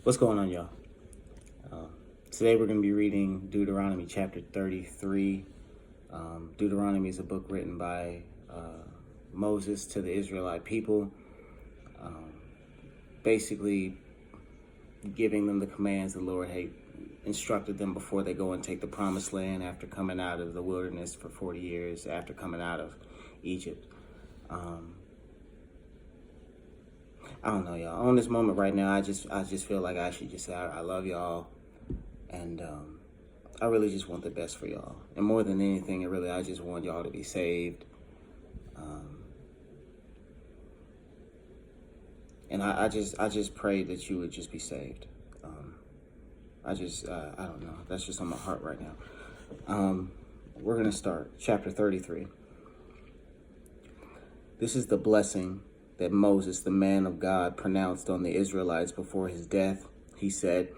What's going on, y'all? Today we're going to be reading Deuteronomy Chapter 33. Deuteronomy is a book written by Moses to the Israelite people, basically giving them the commands the Lord had instructed them before they go and take the promised land after coming out of the wilderness for 40 years, after coming out of Egypt. I don't know, y'all. On this moment right now, I just feel like I should just say I love y'all, and I really just want the best for y'all. And more than anything, I just want y'all to be saved. And I just pray that you would just be saved. I don't know. That's just on my heart right now. We're gonna start chapter 33. This is the blessing that Moses, the man of God, pronounced on the Israelites before his death. He said,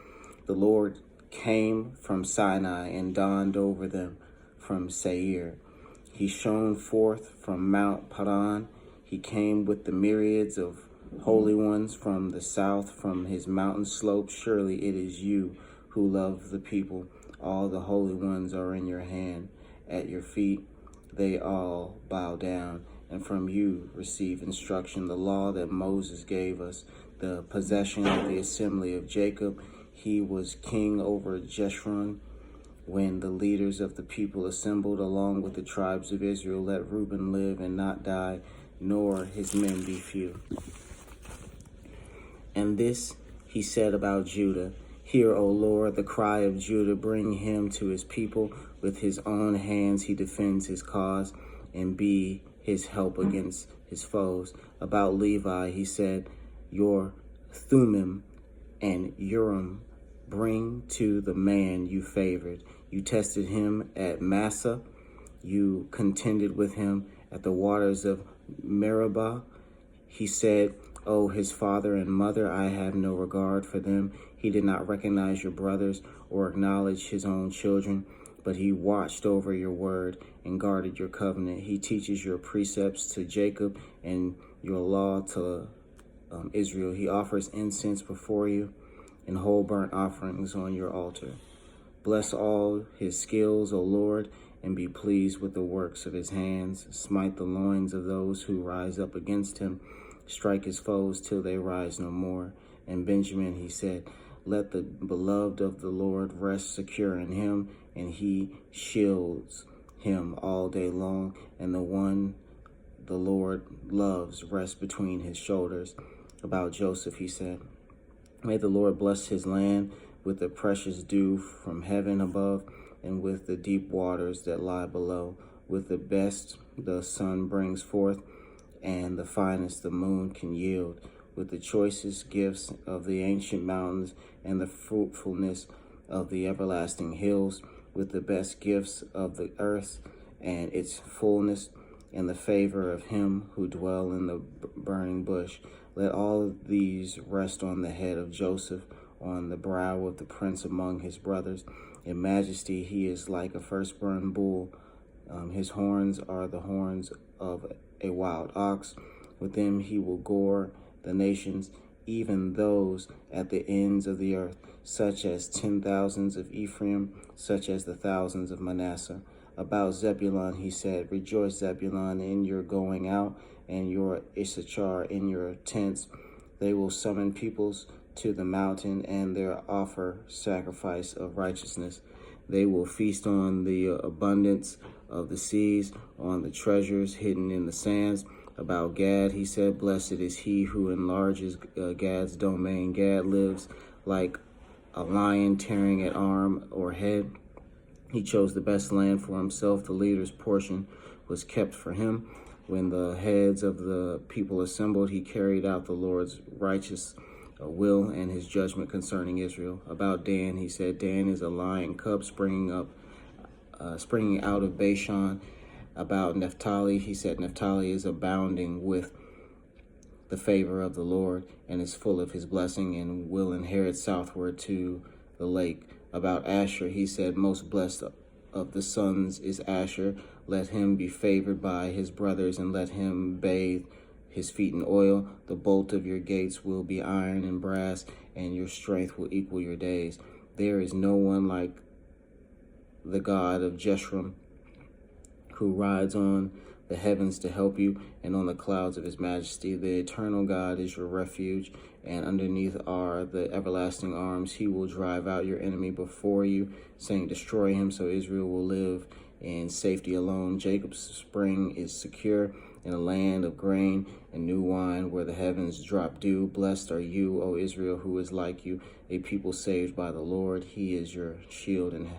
"The Lord came from Sinai and dawned over them from Seir. He shone forth from Mount Paran. He came with the myriads of holy ones from the south, from his mountain slopes. Surely it is you who love the people. All the holy ones are in your hand. At your feet they all bow down, and from you receive instruction, the law that Moses gave us, the possession of the assembly of Jacob. He was king over Jeshurun. When the leaders of the people assembled along with the tribes of Israel, let Reuben live and not die, nor his men be few. And this he said about Judah, Hear, O Lord, the cry of Judah, bring him to his people. With his own hands he defends his cause, and be his help against his foes. About Levi he said, Your Thummim and Urim bring to the man you favored. You tested him at Massa. You contended with him at the waters of Meribah. He said, Oh, his father and mother, I have no regard for them. He did not recognize your brothers or acknowledge his own children, but he watched over your word and guarded your covenant. He teaches your precepts to Jacob and your law to Israel. He offers incense before you and whole burnt offerings on your altar. Bless all his skills, O Lord, and be pleased with the works of his hands. Smite the loins of those who rise up against him. Strike his foes till they rise no more. And Benjamin, he said, Let the beloved of the Lord rest secure in him, and he shields him all day long. And the one the Lord loves rests between his shoulders. About Joseph, he said, May the Lord bless his land with the precious dew from heaven above, and with the deep waters that lie below. With the best the sun brings forth, and the finest the moon can yield, with the choicest gifts of the ancient mountains and the fruitfulness of the everlasting hills, with the best gifts of the earth and its fullness, and the favor of him who dwell in the burning bush. Let all these rest on the head of Joseph, on the brow of the prince among his brothers. In majesty he is like a firstborn bull. His horns are the horns of a wild ox. With them he will gore the nations, even those at the ends of the earth, such as 10,000s of Ephraim, such as the thousands of Manasseh. About Zebulun he said, Rejoice, Zebulun, in your going out, and your Issachar in your tents. They will summon peoples to the mountain, and their offer sacrifice of righteousness. They will feast on the abundance of the seas, on the treasures hidden in the sands. About Gad, he said, Blessed is he who enlarges Gad's domain. Gad lives like a lion tearing at arm or head. He chose the best land for himself. The leader's portion was kept for him. When the heads of the people assembled, he carried out the Lord's righteous will and his judgment concerning Israel. About Dan, he said, Dan is a lion cub springing out of Bashan. About Naphtali, he said, Naphtali is abounding with the favor of the Lord and is full of his blessing and will inherit southward to the lake. About Asher, he said, Most blessed of the sons is Asher. Let him be favored by his brothers, and let him bathe his feet in oil. The bolt of your gates will be iron and brass, and your strength will equal your days. There is no one like the God of Jeshurun, who rides on the heavens to help you, and on the clouds of his majesty. The eternal God is your refuge, and underneath are the everlasting arms. He will drive out your enemy before you, saying, destroy him, so Israel will live in safety alone. Jacob's spring is secure in a land of grain and new wine, where the heavens drop dew. Blessed are you, O Israel, who is like you, a people saved by the Lord. He is your shield and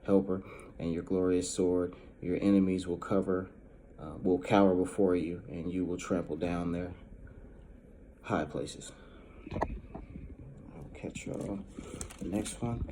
helper, and your glorious sword. Your enemies will cower before you, and you will trample down their high places. I'll catch y'all the next one.